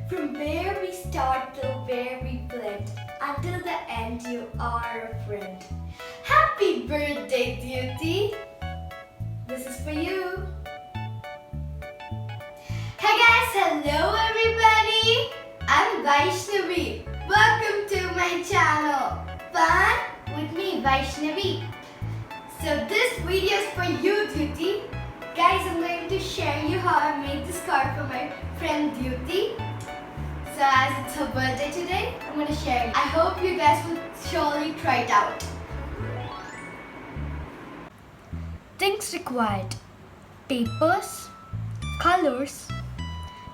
From where we start to where we blend, until the end you are a friend. Happy birthday, Duty! This is for you. Hey guys, hello everybody! I'm Vaishnavi. Welcome to my channel, Fun with me, Vaishnavi. So this video is for you, Duty. Guys, I'm going to share you how I made this card for my friend Duty. So as it's her birthday today, I'm going to share it. I hope you guys will surely try it out. Things required: papers, colors,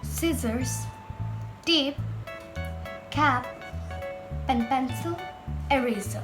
scissors, tape, cap, pen pencil, eraser.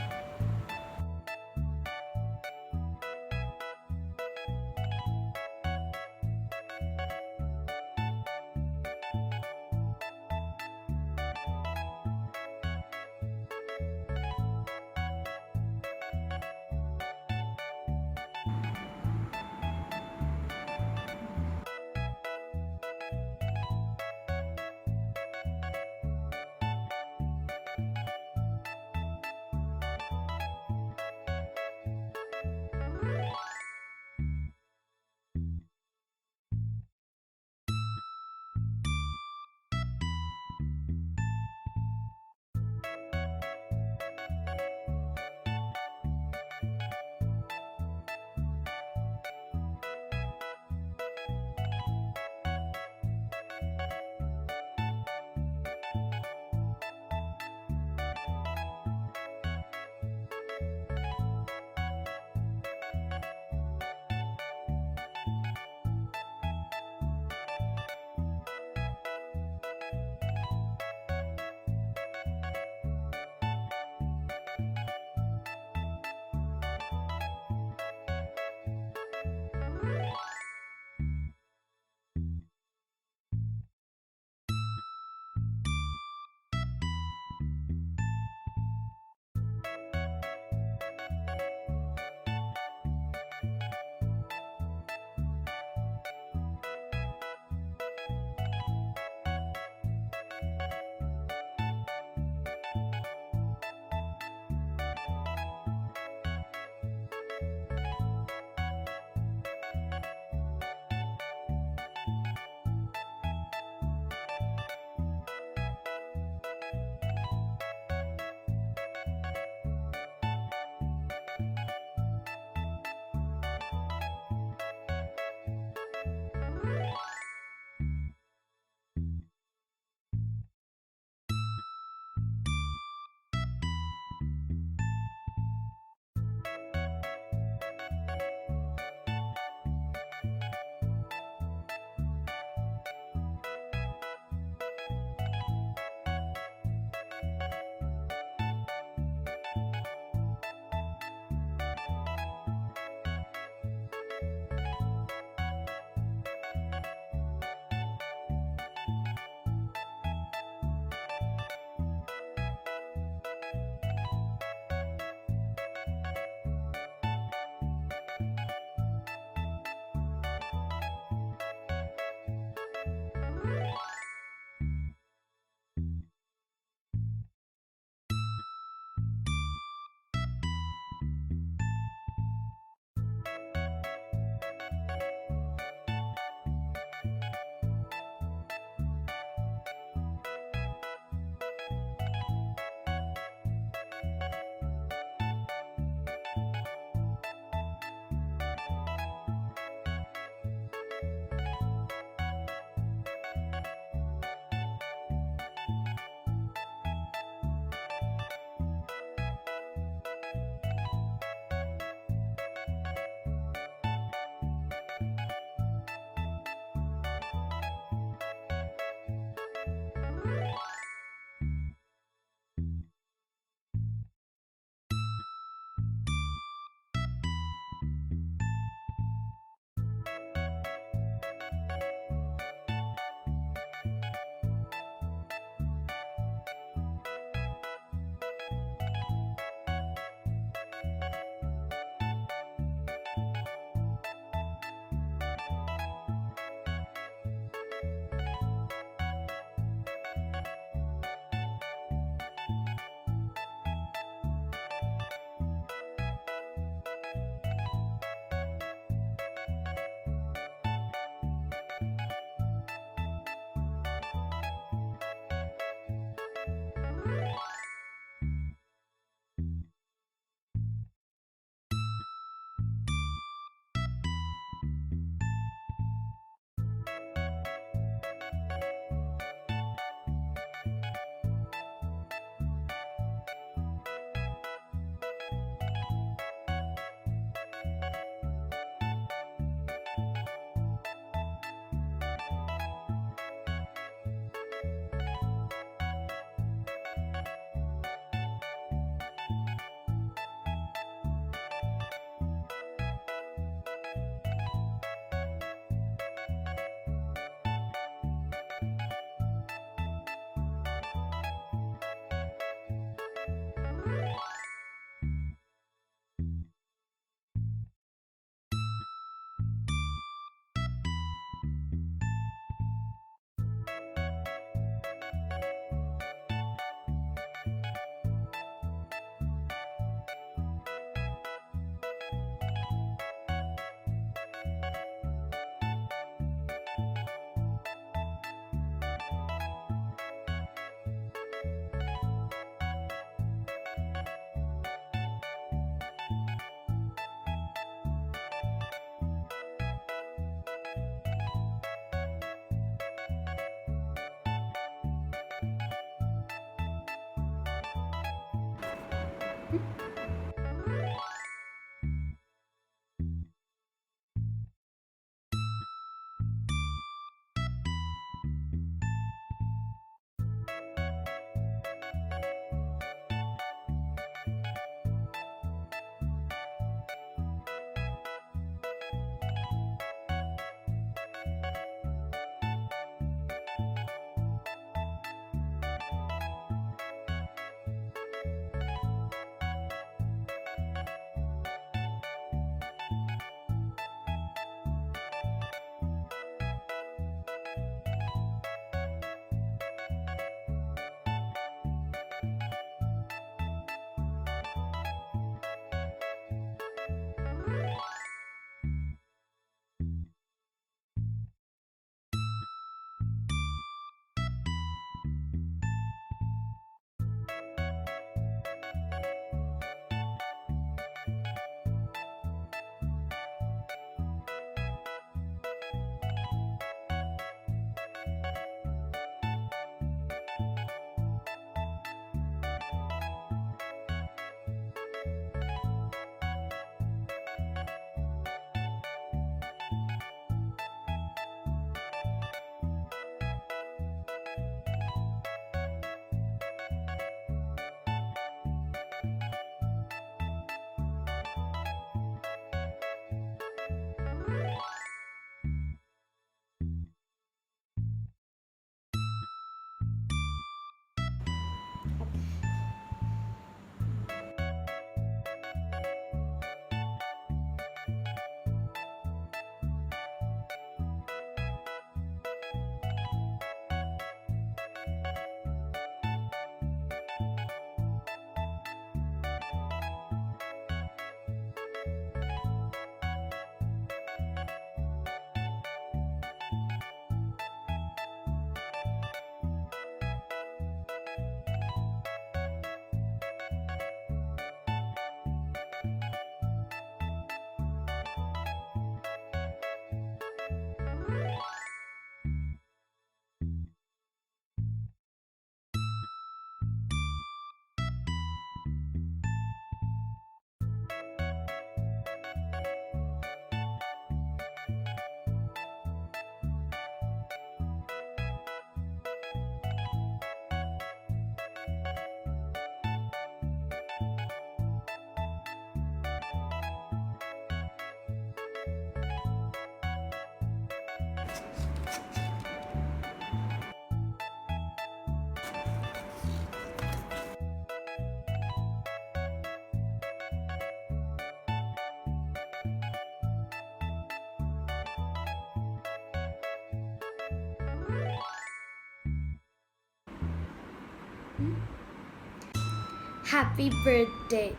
Happy birthday.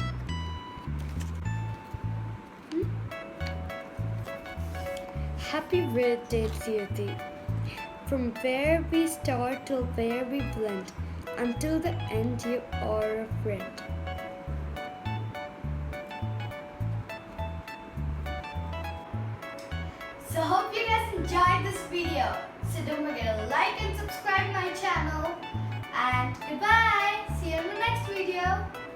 Happy birthday, Jyoti. From where we start till where we blend, until the end you are a friend. So hope you guys enjoyed this video. So don't forget to like and subscribe my channel. And goodbye. See you in the next video.